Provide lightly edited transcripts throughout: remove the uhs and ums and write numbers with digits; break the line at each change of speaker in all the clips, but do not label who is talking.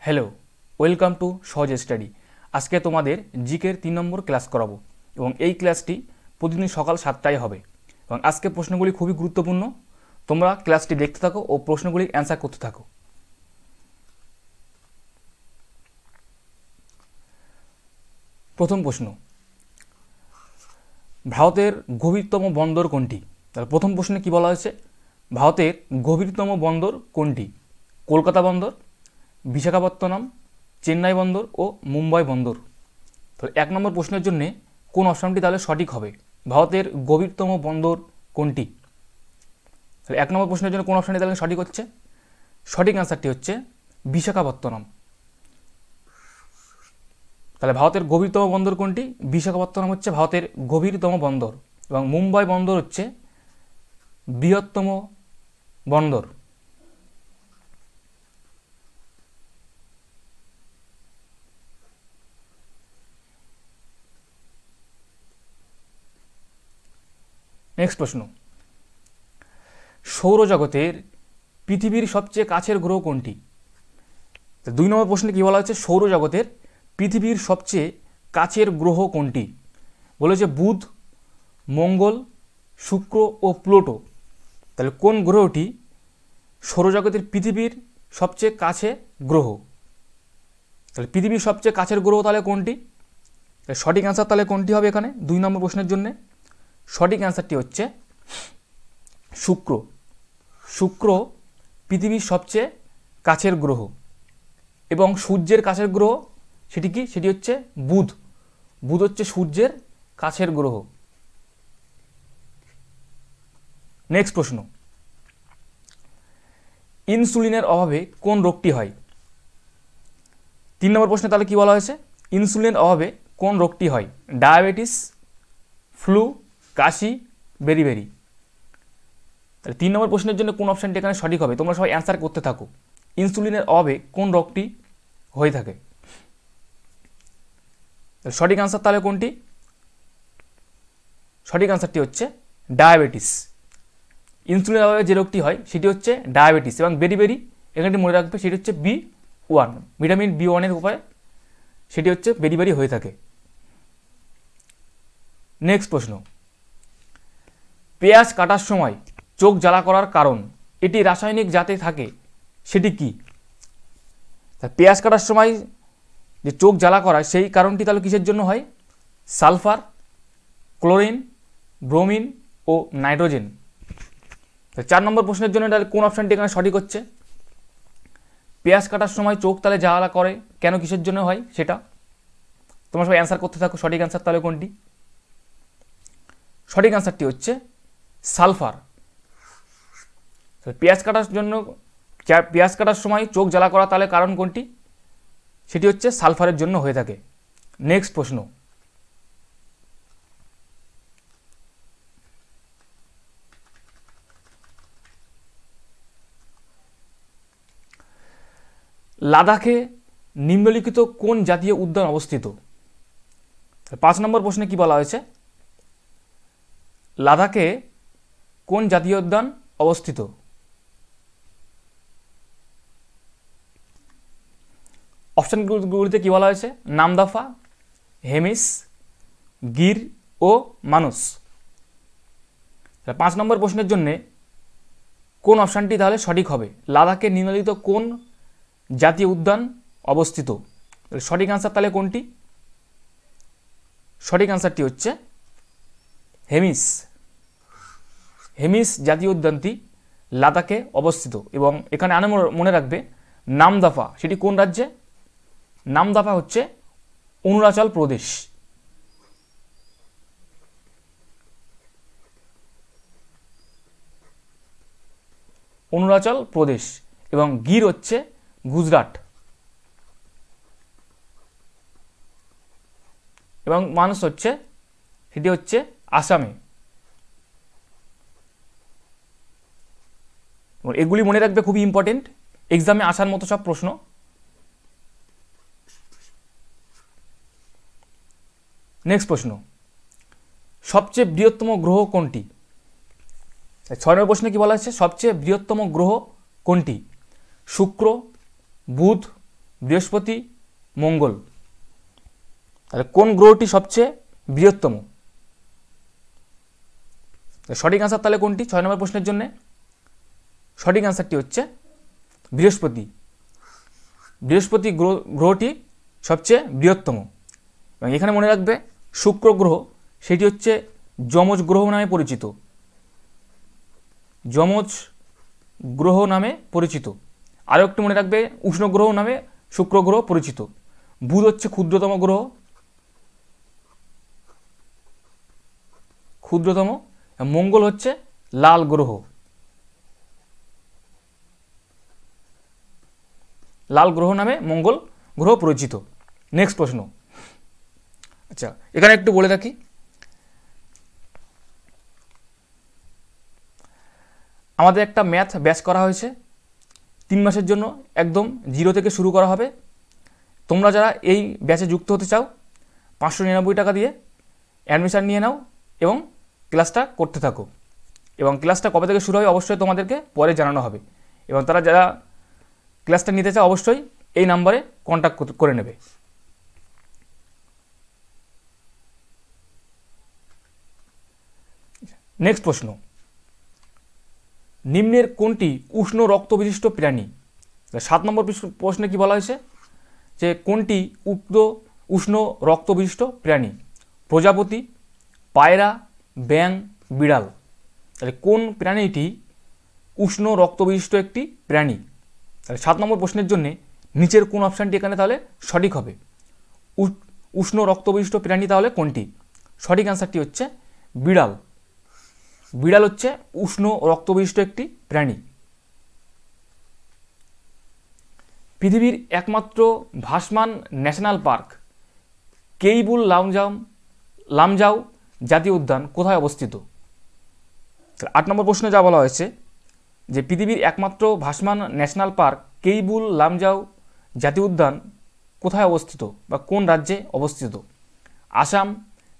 Hello, welcome to সহজ study. আজকে তোমাদের জিকের 3 নম্বর ক্লাস করাবো এবং এই ক্লাসটি প্রতিদিন সকাল 7টায় হবে এবং আজকে প্রশ্নগুলি খুবই গুরুত্বপূর্ণ। তোমরা ক্লাসটি দেখতে থাকো ও প্রশ্নগুলি অ্যান্সার করতে থাকো। প্রথম প্রশ্ন, ভারতের গভীরতম বন্দর কোনটি? তাহলে প্রথম প্রশ্নে কি বলা হয়েছে? ভারতের গভীরতম বন্দর কোনটি? কলকাতা বন্দর, বিশাখাপত্তনম, চেন্নাই বন্দর ও মুম্বাই বন্দর। তাহলে 1 নম্বর প্রশ্নের জন্য কোন অপশনটি তাহলে সঠিক হবে? ভারতের গভীরতম বন্দর কোনটি? তাহলে 1 নম্বর প্রশ্নের জন্য কোন অপশনটি তাহলে সঠিক হচ্ছে? সঠিক অ্যান্সারটি হচ্ছে বিশাখাপত্তনম। তাহলে ভারতের গভীরতম বন্দর কোনটি? বিশাখাপত্তনম হচ্ছে ভারতের গভীরতম বন্দর এবং মুম্বাই বন্দর হচ্ছে বৃহত্তম বন্দর। নেক্সট প্রশ্ন, সৌরজগতের পৃথিবীর সবচেয়ে কাছের গ্রহ কোনটি? 2 নম্বর প্রশ্নে কি বলা হচ্ছে? সৌরজগতের পৃথিবীর সবচেয়ে কাছের গ্রহ কোনটি? বলেছে বুধ, মঙ্গল, শুক্র ও প্লুটো। তাহলে কোন গ্রহটি সৌরজগতের পৃথিবীর সবচেয়ে কাছে গ্রহ? তাহলে পৃথিবীর সবচেয়ে কাছের গ্রহ তাহলে কোনটি? সঠিক অ্যান্সার তাহলে কোনটি হবে এখানে 2 নম্বর প্রশ্নের জন্য? সঠিক অ্যান্সারটি হচ্ছে শুক্র। শুক্র পৃথিবীর সবচেয়ে কাছের গ্রহ এবং সূর্যের কাছের গ্রহ সেটি কি? সেটি হচ্ছে বুধ। বুধ হচ্ছে সূর্যের কাছের গ্রহ। নেক্সট প্রশ্ন, ইনসুলিনের অভাবে কোন রোগটি হয়? 3 নম্বর প্রশ্নে তাহলে কি বলা হয়েছে? ইনসুলিনের অভাবে কোন রোগটি হয়? ডায়াবেটিস, ফ্লু, কাশি, বেরিবেরি। তাহলে 3 নম্বর প্রশ্নের জন্য কোন অপশানটি এখানে সঠিক হবে? তোমরা সবাই অ্যান্সার করতে থাকো। ইনসুলিনের অভাবে কোন রোগটি হয়ে থাকে? সঠিক অ্যান্সার তাহলে কোনটি? সঠিক অ্যান্সারটি হচ্ছে ডায়াবেটিস। ইনসুলিনের অভাবে যে রোগটি হয় সেটি হচ্ছে ডায়াবেটিস এবং বেরিবেরি এখানটি মনে রাখবে সেটি হচ্ছে B1, ভিটামিন B1 উপায়ে সেটি হচ্ছে বেরিবেরি হয়ে থাকে। নেক্সট প্রশ্ন, পেঁয়াজ কাটার সময় চোখ জ্বালা করার কারণ এটি রাসায়নিক জাতে থাকে সেটি কি? পেঁয়াজ কাটার সময় যে চোখ জ্বালা করায় সেই কারণটি তাহলে কিসের জন্য হয়? সালফার, ক্লোরিন, ব্রোমিন ও নাইট্রোজেন। 4 নম্বর প্রশ্নের জন্য তাহলে কোন অপশানটি এখানে সঠিক হচ্ছে? পেঁয়াজ কাটার সময় চোখ তাহলে জ্বালা করে কেন, কিসের জন্য হয় সেটা? তোমরা সবাই অ্যান্সার করতে থাকো। সঠিক অ্যান্সার তাহলে কোনটি? সঠিক অ্যান্সারটি হচ্ছে সালফার। পেঁয়াজ কাটার সময় চোখ জ্বালা করা তাহলে কারণ কোনটি? সেটি হচ্ছে সালফারের জন্য হয়ে থাকে। নেক্সট প্রশ্ন, লাদাখে নিম্নলিখিত কোন জাতীয় উদ্যান অবস্থিত? 5 নম্বর প্রশ্নে কি বলা হয়েছে? লাদাখে কোন জাতীয় উদ্যান অবস্থিত? অপশানগুলিতে কি বলা হয়েছে? নামদাফা, হেমিস, গির ও মানস। 5 নম্বর প্রশ্নের জন্য কোন অপশানটি তাহলে সঠিক হবে? লাদাখে নিম্নলিখিত কোন জাতীয় উদ্যান অবস্থিত? সঠিক অ্যান্সার তাহলে কোনটি? সঠিক অ্যান্সারটি হচ্ছে হেমিস। হেমিস জাতীয় উদ্যানটি লাদাখে অবস্থিত এবং এখানে আনে মনে রাখবে নামদাফা সেটি কোন রাজ্যে? নামদাফা হচ্ছে অরুণাচল প্রদেশ। অরুণাচল প্রদেশ এবং গির হচ্ছে গুজরাট এবং মানস হচ্ছে সেটি হচ্ছে আসামে। এগুলি মনে রাখবে, খুবই ইম্পর্টেন্ট, এক্সামে আসার মতো সব প্রশ্ন। নেক্সট প্রশ্ন, সবচেয়ে বৃহত্তম গ্রহ কোনটি? 6 নম্বর প্রশ্নে কি বলা হচ্ছে? সবচেয়ে বৃহত্তম গ্রহ কোনটি? শুক্র, বুধ, বৃহস্পতি, মঙ্গল। তাহলে কোন গ্রহটি সবচেয়ে বৃহত্তম? সঠিক আনসার তাহলে কোনটি? 6 নম্বর প্রশ্নের জন্য সঠিক আনসারটি হচ্ছে বৃহস্পতি। বৃহস্পতি গ্রহটি সবচেয়ে বৃহত্তম। এবং এখানে মনে রাখবে শুক্র গ্রহ সেটি হচ্ছে যমজ গ্রহ নামে পরিচিত, যমজ গ্রহ নামে পরিচিত। আরও একটু মনে রাখবে উষ্ণ গ্রহ নামে শুক্র গ্রহ পরিচিত। বুধ হচ্ছে ক্ষুদ্রতম গ্রহ, ক্ষুদ্রতম। মঙ্গল হচ্ছে লাল গ্রহ, লাল গ্রহ নামে মঙ্গল গ্রহ পরিচিত। নেক্সট প্রশ্ন। আচ্ছা, এখানে একটু বলে রাখি, আমাদের একটা ম্যাথ ব্যাচ করা হয়েছে 3 মাসের জন্য, একদম 0 থেকে শুরু করা হবে। তোমরা যারা এই ব্যাচে যুক্ত হতে চাও 599 টাকা দিয়ে অ্যাডমিশান নিয়ে নাও এবং ক্লাসটা করতে থাকো। এবং ক্লাসটা কবে থেকে শুরু হয় অবশ্যই তোমাদেরকে পরে জানানো হবে। এবং তারা যারা ক্লাসটা নিতে চাও অবশ্যই এই নাম্বারে কন্ট্যাক্ট করে নেবে। নেক্সট প্রশ্ন, নিম্নের কোনটি উষ্ণ রক্ত বিশিষ্ট প্রাণী? 7 নম্বর প্রশ্নে কি বলা হয়েছে যে কোনটি উষ্ণ রক্ত বিশিষ্ট প্রাণী? প্রজাপতি, পায়রা, ব্যাঙ, বিড়াল। তাহলে কোন প্রাণীটি উষ্ণ রক্ত বিশিষ্ট একটি প্রাণী? তাহলে 7 নম্বর প্রশ্নের জন্য নিচের কোন অপশানটি এখানে তাহলে সঠিক হবে? উষ্ণ রক্ত বিশিষ্ট প্রাণী তাহলে কোনটি? সঠিক অ্যান্সারটি হচ্ছে বিড়াল। বিড়াল হচ্ছে উষ্ণ রক্ত বিশিষ্ট একটি প্রাণী। পৃথিবীর একমাত্র ভাসমান ন্যাশনাল পার্ক কেইবুল লামজাও জাতীয় উদ্যান কোথায় অবস্থিত? 8 নম্বর প্রশ্নে যা বলা হয়েছে যে পৃথিবীর একমাত্র ভাসমান ন্যাশনাল পার্ক কেইবুল লামজাও জাতীয় উদ্যান কোথায় অবস্থিত বা কোন রাজ্যে অবস্থিত? আসাম,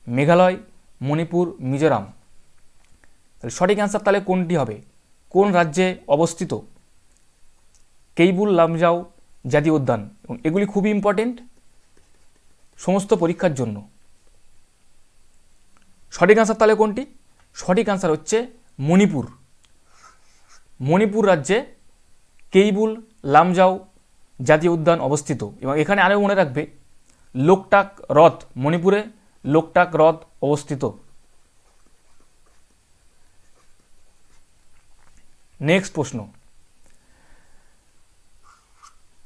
মেঘালয়, মণিপুর, মিজোরাম। তাহলে সঠিক অ্যান্সার তাহলে কোনটি হবে? কোন রাজ্যে অবস্থিত কেইবুল লামজাও জাতীয় উদ্যান? এবং এগুলি খুবই ইম্পর্টেন্ট সমস্ত পরীক্ষার জন্য। সঠিক অ্যান্সার তাহলে কোনটি? সঠিক অ্যান্সার হচ্ছে মণিপুর। মণিপুর রাজ্যে কেইবুল লামজাও জাতীয় উদ্যান অবস্থিত। এবং এখানে আরও মনে রাখবে লোকটাক হ্রদ, মণিপুরে লোকটাক হ্রদ অবস্থিত। নেক্সট প্রশ্ন,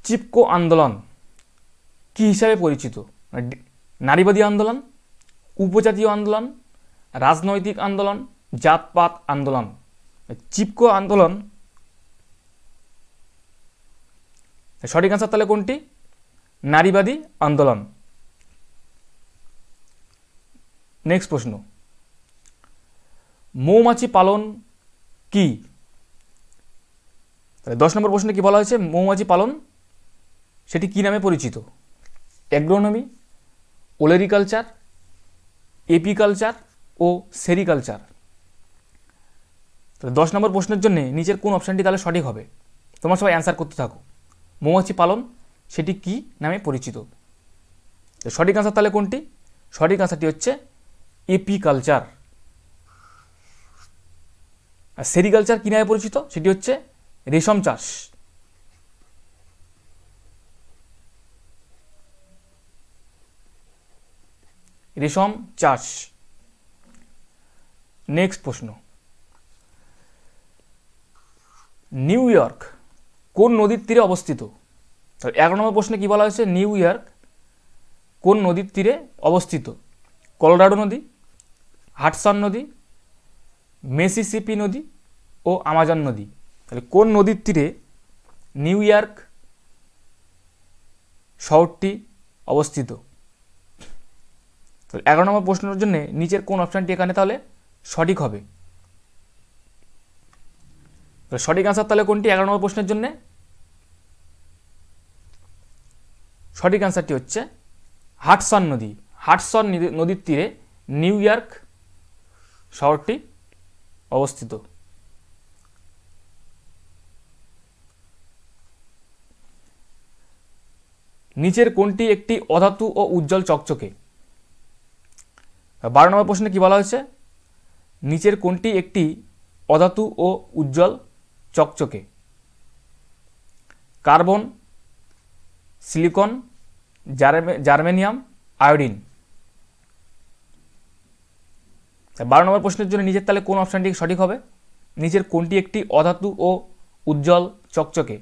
চিপকো আন্দোলন কি হিসাবে পরিচিত? নারীবাদী আন্দোলন, উপজাতীয় আন্দোলন, রাজনৈতিক আন্দোলন, জাতপাত আন্দোলন। চিপকো আন্দোলন সঠিক আনসার তাহলে কোনটি? নারীবাদী আন্দোলন। নেক্সট প্রশ্ন, মৌমাছি পালন কি? 10 নম্বর প্রশ্নে কি বলা হয়েছে? মৌমাছি পালন সেটি কি নামে পরিচিত? অ্যাগ্রোনমি, ওলেরিকালচার, এপিকালচার ও সেরিকালচার। 10 নম্বর প্রশ্নের জন্য নিচের কোন অপশানটি তাহলে সঠিক হবে? তোমরা সবাই অ্যান্সার করতে থাকো। মৌমাছি পালন সেটি কি নামে পরিচিত? সঠিক আনসার তাহলে কোনটি? সঠিক আনসারটি হচ্ছে এপিকালচার। আর সেরিকালচার কি নামে পরিচিত? সেটি হচ্ছে রেশম চাষ। রেশম চাষ। নেক্সট প্রশ্ন, নিউ ইয়র্ক কোন নদীর তীরে অবস্থিত? 11 নম্বর প্রশ্নে কি বলা হয়েছে? নিউ ইয়র্ক কোন নদীর তীরে অবস্থিত? কলোরাডো নদী, হাডসন নদী, মিসিসিপি নদী ও আমাজন নদী। তাহলে কোন নদীর তীরে নিউ ইয়র্ক শহরটি অবস্থিত? তাহলে 11 নম্বর প্রশ্নের জন্য নিচের কোন অপশানটি এখানে তাহলে সঠিক হবে? সঠিক আনসার তাহলে কোনটি 11 নম্বর প্রশ্নের জন্য? সঠিক আনসারটি হচ্ছে হাডসন নদী। হাডসন নদীর তীরে নিউ ইয়র্ক শহরটি অবস্থিত। নিচের কোনটি একটি অধাতু ও উজ্জ্বল চকচকে? 12 নম্বর প্রশ্নে কি বলা হয়েছে? নিচের কোনটি একটি অধাতু ও উজ্জ্বল চকচকে? Carbon, silicon, germanium, iodine. 12 নম্বর প্রশ্নের জন্য নিচের তাহলে কোন অপশানটি সঠিক হবে? নিচের কোনটি একটি অধাতু ও উজ্জ্বল চকচকে?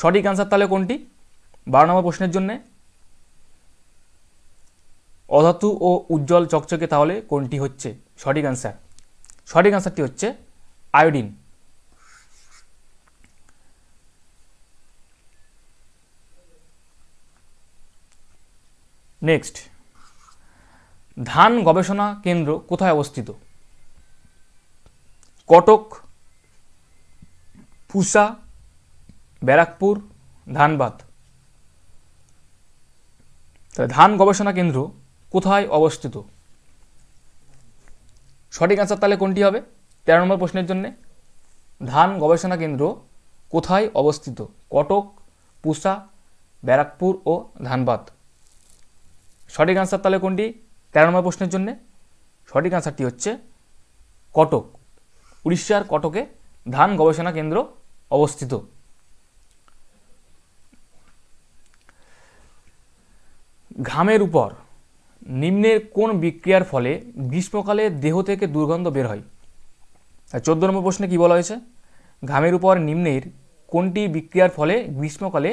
সঠিক অ্যান্সার তাহলে কোনটি 12 নম্বর প্রশ্নের জন্য? অধাতু ও উজ্জ্বল চকচকে তাহলে কোনটি হচ্ছে সঠিক অ্যান্সার? সঠিক অ্যান্সারটি হচ্ছে আয়োডিন। নেক্সট, ধান গবেষণা কেন্দ্র কোথায় অবস্থিত? কটক, পুসা, ব্যারাকপুর, ধানবাদ। ধান গবেষণা কেন্দ্র কোথায় অবস্থিত? সঠিক অ্যান্সার তাহলে কোনটি হবে 13 নম্বর প্রশ্নের জন্য? ধান গবেষণা কেন্দ্র কোথায় অবস্থিত? কটক, পুসা, ব্যারাকপুর ও ধানবাদ। সঠিক অ্যান্সার তাহলে কোনটি 13 নম্বর প্রশ্নের জন্য? সঠিক অ্যান্সারটি হচ্ছে কটক। উড়িষ্যার কটকে ধান গবেষণা কেন্দ্র অবস্থিত। ঘামের উপর নিম্নের কোন বিক্রিয়ার ফলে গ্রীষ্মকালে দেহ থেকে দুর্গন্ধ বের হয়? 14 নম্বর প্রশ্নে কি বলা হয়েছে? ঘামের উপর নিম্নের কোনটি বিক্রিয়ার ফলে গ্রীষ্মকালে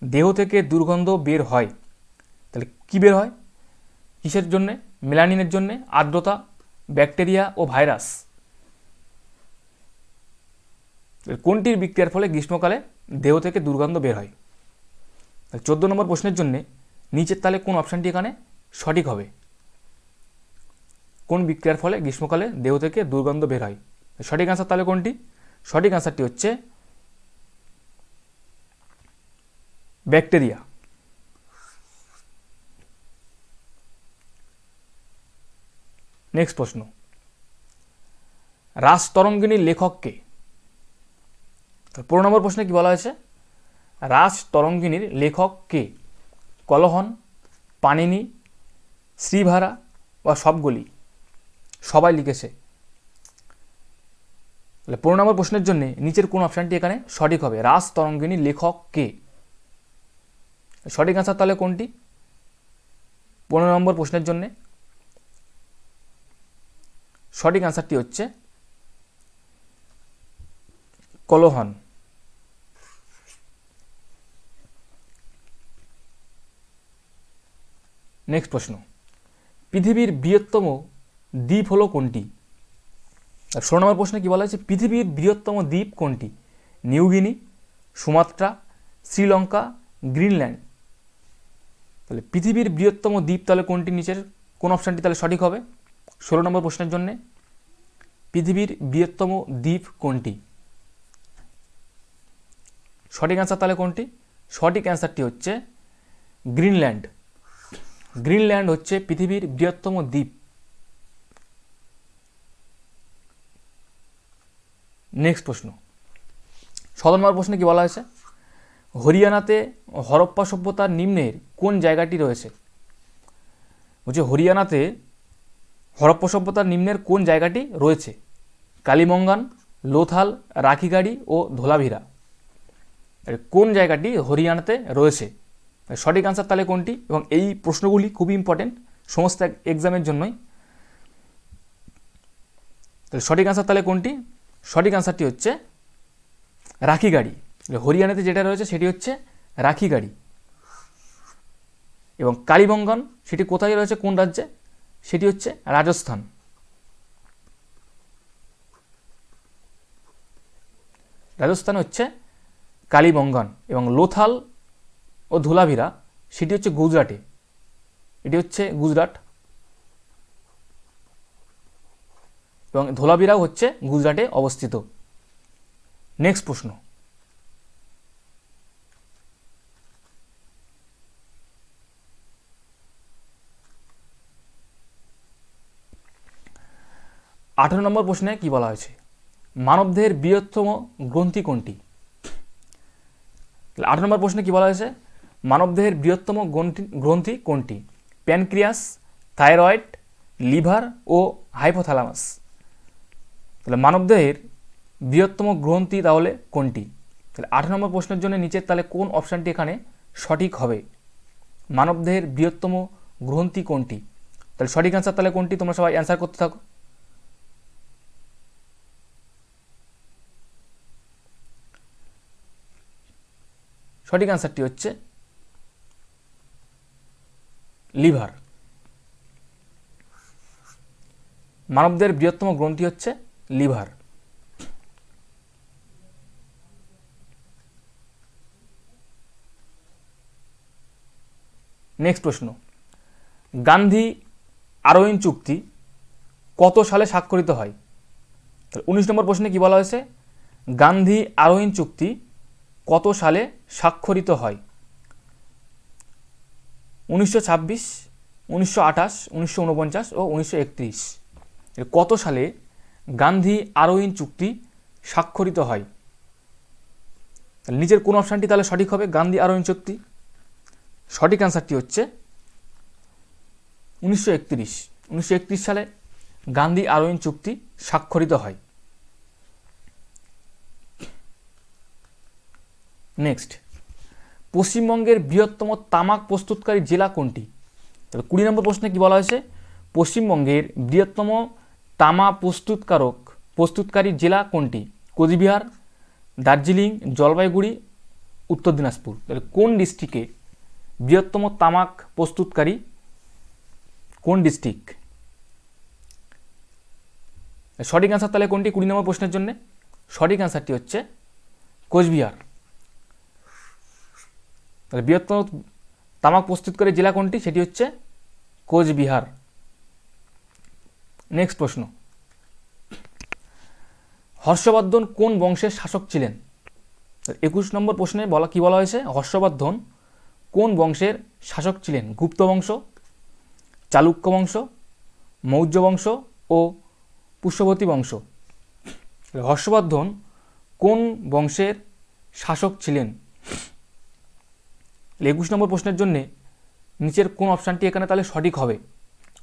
দেহ থেকে দুর্গন্ধ বের হয়? তাহলে কি বের হয়? কিসের জন্যে? মেলানিনের জন্যে, আর্দ্রতা, ব্যাকটেরিয়া ও ভাইরাস। কোনটির বিক্রিয়ার ফলে গ্রীষ্মকালে দেহ থেকে দুর্গন্ধ বের হয়? 14 নম্বর প্রশ্নের জন্য নিচের তালে কোন অপশানটি এখানে সঠিক হবে? কোন বিক্রিয়ার ফলে গ্রীষ্মকালে দেহ থেকে দুর্গন্ধ বের হয়? সঠিক অ্যান্সার তাহলে কোনটি? সঠিক অ্যান্সারটি হচ্ছে ব্যাকটেরিয়া। নেক্সট প্রশ্ন, রাসতরঙ্গিনীর লেখক কে? 15 নম্বর প্রশ্নে কি বলা হয়েছে? রাসতরঙ্গিনীর লেখক কে? কলহন, পানিনি, শ্রীভারা বা সবগুলি? সবাই লিখেছে। 15 নম্বর প্রশ্নের জন্য নিচের কোন অপশানটি এখানে সঠিক হবে? রাসতরঙ্গিনীর লেখক কে? সঠিক অ্যান্সার তাহলে কোনটি 15 নম্বর প্রশ্নের জন্য? সঠিক অ্যান্সারটি হচ্ছে কলহন। নেক্সট প্রশ্ন, পৃথিবীর বৃহত্তম দ্বীপ হলো কোনটি? 16 নম্বর প্রশ্নে কি বলা হয়েছে? পৃথিবীর বৃহত্তম দ্বীপ কোনটি? New Guinea, Sumatra, Sri Lanka, Greenland. তাহলে পৃথিবীর বৃহত্তম দ্বীপ তাহলে কোনটি? নিচের কোন অপশানটি তাহলে সঠিক হবে 16 নম্বর প্রশ্নের জন্য? পৃথিবীর বৃহত্তম দ্বীপ কোনটি? সঠিক অ্যান্সার তাহলে কোনটি? সঠিক অ্যান্সারটি হচ্ছে গ্রিনল্যান্ড। গ্রিনল্যান্ড হচ্ছে পৃথিবীর বৃহত্তম দ্বীপ। নেক্সট প্রশ্ন, 17 নম্বর প্রশ্নে কি বলা হয়েছে? হরিয়ানাতে হরপ্পা সভ্যতার নিম্নের কোন জায়গাটি রয়েছে? বলছে হরিয়ানাতে হরপ্পা সভ্যতার নিম্নের কোন জায়গাটি রয়েছে? কালিমঙ্গান, লোথাল, রাখিগাড়ি ও ধোলাভিরা। কোন জায়গাটি হরিয়ানাতে রয়েছে? সঠিক অ্যান্সার তাহলে কোনটি? এবং এই প্রশ্নগুলি খুবই ইম্পর্টেন্ট সমস্ত এক্সামের জন্যই। তাহলে সঠিক অ্যান্সার তাহলে কোনটি? সঠিক অ্যান্সারটি হচ্ছে রাখিগাড়ি। হরিয়ানাতে যেটা রয়েছে সেটি হচ্ছে রাখিগাড়ি। এবং কালিবঙ্গন সেটি কোথায় রয়েছে, কোন রাজ্যে? সেটি হচ্ছে রাজস্থান। রাজস্থান হচ্ছে কালিবঙ্গন। এবং লোথাল ও ধুলাভিরা সেটি হচ্ছে গুজরাটে। এটি হচ্ছে গুজরাট। এবং ধোলাভিরাও হচ্ছে গুজরাটে অবস্থিত। নেক্সট প্রশ্ন, 18 নম্বর প্রশ্নে কি বলা হয়েছে? মানবদেহের বৃহত্তম গ্রন্থি কোনটি? 18 নম্বর প্রশ্নে কি বলা হয়েছে? মানবদেহের বৃহত্তম গ্রন্থি কোনটি? প্যানক্রিয়াস, থাইরয়েড, লিভার ও হাইপোথ্যালামাস। তাহলে মানবদেহের বৃহত্তম গ্রন্থি তাহলে কোনটি? তাহলে 8 নম্বর প্রশ্নের জন্য নিচের তাহলে কোন অপশানটি এখানে সঠিক হবে? মানবদেহের বৃহত্তম গ্রন্থি কোনটি? তাহলে সঠিক অ্যান্সার তাহলে কোনটি? তোমরা সবাই অ্যান্সার করতে থাকো। সঠিক অ্যান্সারটি হচ্ছে লিভার। মানবদের বৃহত্তম গ্রন্থি হচ্ছে লিভার। নেক্সট প্রশ্ন, গান্ধী আরোইন চুক্তি কত সালে স্বাক্ষরিত হয়? 19 নম্বর প্রশ্নে কি বলা হয়েছে? গান্ধী আরোইন চুক্তি কত সালে স্বাক্ষরিত হয়? 1926, 1928, 1949 ও 1931। কত সালে গান্ধী আরোইন চুক্তি স্বাক্ষরিত হয়? নিচের কোন অপশানটি তাহলে সঠিক হবে? গান্ধী আরোইন চুক্তি সঠিক অ্যান্সারটি হচ্ছে 1931। 1931 সালে গান্ধী আরোইন চুক্তি স্বাক্ষরিত হয়। নেক্সট, পশ্চিমবঙ্গের বৃহত্তম তামাক প্রস্তুতকারী জেলা কোনটি? তবে 20 নম্বর প্রশ্নে কি বলা হয়েছে? পশ্চিমবঙ্গের বৃহত্তম তামা প্রস্তুতকারী জেলা কোনটি? কোচবিহার, দার্জিলিং, জলপাইগুড়ি, উত্তর দিনাজপুর। তাহলে কোন ডিস্ট্রিক্টে বৃহত্তম তামাক প্রস্তুতকারী কোন ডিস্ট্রিক্ট? সঠিক অ্যান্সার তাহলে কোনটি 20 নম্বর প্রশ্নের জন্য? সঠিক অ্যান্সারটি হচ্ছে কোচবিহার। তাহলে বৃহত্তম তামাক প্রস্তুতকারী জেলা কোনটি? সেটি হচ্ছে কোচবিহার। নেক্সট প্রশ্ন, হর্ষবর্ধন কোন বংশের শাসক ছিলেন? 21 নম্বর প্রশ্নে কি বলা হয়েছে? হর্ষবর্ধন কোন বংশের শাসক ছিলেন? গুপ্ত বংশ, চালুক্য বংশ, মৌর্য বংশ ও পুষ্যবতী বংশ। হর্ষবর্ধন কোন বংশের শাসক ছিলেন? 21 নম্বর প্রশ্নের জন্য নিচের কোন অপশানটি এখানে তাহলে সঠিক হবে?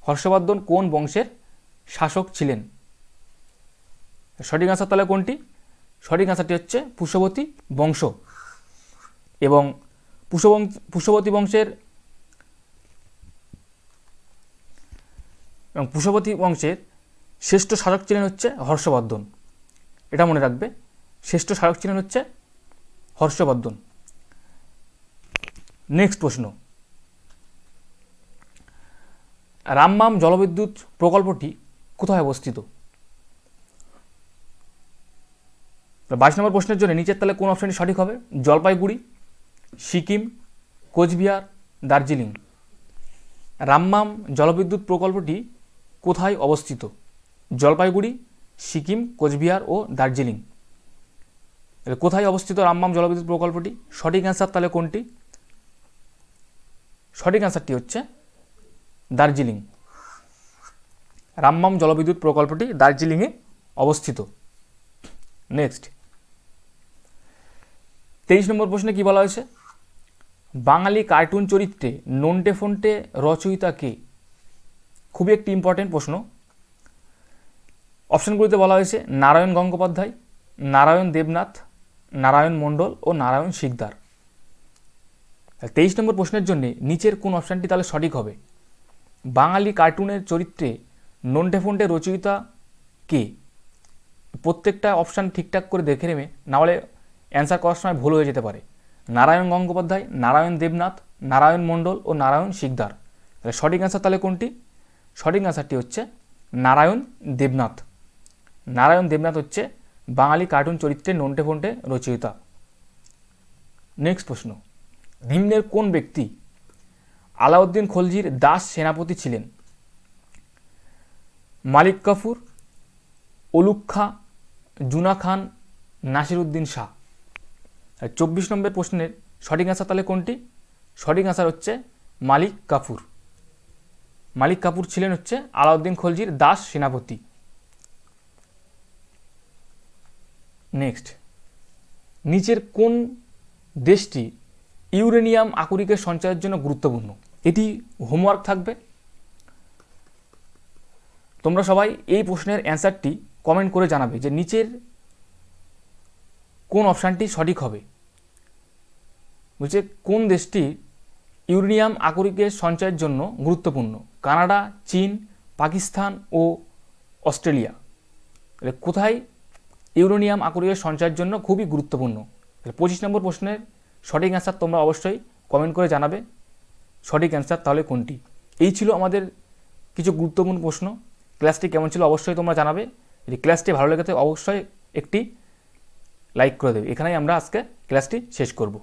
হর্ষবর্ধন কোন বংশের শাসক ছিলেন? সঠিক অ্যান্সার তাহলে কোনটি? সঠিক অ্যান্সারটি হচ্ছে পুষ্যবতী বংশ। এবং পুষ্যবতী বংশের শ্রেষ্ঠ শাসক ছিলেন হচ্ছে হর্ষবর্ধন। এটা মনে রাখবে, শ্রেষ্ঠ শাসক ছিলেন হচ্ছে হর্ষবর্ধন। নেক্সট প্রশ্ন, রামবাম জলবিদ্যুৎ প্রকল্পটি কোথায় অবস্থিত? 22 নম্বর প্রশ্নের জন্য নিচের তাহলে কোন অপশনটি সঠিক হবে? জলপাইগুড়ি, সিকিম, কোচবিহার, দার্জিলিং। রামবাম জলবিদ্যুৎ প্রকল্পটি কোথায় অবস্থিত? জলপাইগুড়ি, সিকিম, কোচবিহার ও দার্জিলিং। কোথায় অবস্থিত রামবাম জলবিদ্যুৎ প্রকল্পটি? সঠিক অ্যান্সার তাহলে কোনটি? সঠিক অ্যান্সারটি হচ্ছে দার্জিলিং। রামবাম জলবিদ্যুৎ প্রকল্পটি দার্জিলিংয়ে অবস্থিত। নেক্সট, 23 নম্বর প্রশ্নে কি বলা হয়েছে? বাঙালি কার্টুন চরিত্রে নন্টে ফন্টে রচয়িতা কে? খুবই একটি ইম্পর্টেন্ট প্রশ্ন। অপশনগুলিতে বলা হয়েছে নারায়ণ গঙ্গোপাধ্যায়, নারায়ণ দেবনাথ, নারায়ণ মণ্ডল ও নারায়ণ শিকদার। 23 নম্বর প্রশ্নের জন্য নিচের কোন অপশানটি তাহলে সঠিক হবে? বাঙালি কার্টুনের চরিত্রে নন্টে ফন্টে রচয়িতা কে? প্রত্যেকটা অপশান ঠিকঠাক করে দেখে নেবে, নাহলে অ্যান্সার করার সময় ভুল হয়ে যেতে পারে। নারায়ণ গঙ্গোপাধ্যায়, নারায়ণ দেবনাথ, নারায়ণ মণ্ডল ও নারায়ণ শিকদার। তাহলে সঠিক অ্যান্সার তাহলে কোনটি? সঠিক অ্যান্সারটি হচ্ছে নারায়ণ দেবনাথ। নারায়ণ দেবনাথ হচ্ছে বাঙালি কার্টুন চরিত্রে নন্টে ফন্টে রচয়িতা। নেক্সট প্রশ্ন, নিম্নের কোন ব্যক্তি আলাউদ্দিন খলজির দাস সেনাপতি ছিলেন? মালিক কাফুর, অলুক খাঁ, জুনা খান, নাসিরউদ্দিন শাহ। 24 নম্বর প্রশ্নের সঠিক অ্যান্সার তাহলে কোনটি? সঠিক অ্যান্সার হচ্ছে মালিক কাফুর। মালিক কাফুর ছিলেন হচ্ছে আলাউদ্দিন খলজির দাস সেনাপতি। নেক্সট, নিচের কোন দেশটি ইউরেনিয়াম আকরিকের সঞ্চয়ের জন্য গুরুত্বপূর্ণ? এটি হোমওয়ার্ক থাকবে। তোমরা সবাই এই প্রশ্নের অ্যান্সারটি কমেন্ট করে জানাবে যে নিচের কোন অপশানটি সঠিক হবে। বলছে কোন দেশটি ইউরেনিয়াম আকরিকের সঞ্চয়ের জন্য গুরুত্বপূর্ণ? কানাডা, চীন, পাকিস্তান ও অস্ট্রেলিয়া। তাহলে কোথায় ইউরেনিয়াম আকরিকের সঞ্চয়ের জন্য খুবই গুরুত্বপূর্ণ? 25 নম্বর প্রশ্নের সঠিক অ্যান্সার তোমরা অবশ্যই কমেন্ট করে জানাবে সঠিক অ্যান্সার তাহলে কোনটি। এই ছিল আমাদের কিছু গুরুত্বপূর্ণ প্রশ্ন। ক্লাসটি কেমন ছিল অবশ্যই তোমরা জানাবে। যদি ক্লাসটি ভালো লেগে থাকে অবশ্যই একটি লাইক করে দেবে। এখানেই আমরা আজকে ক্লাসটি শেষ করব।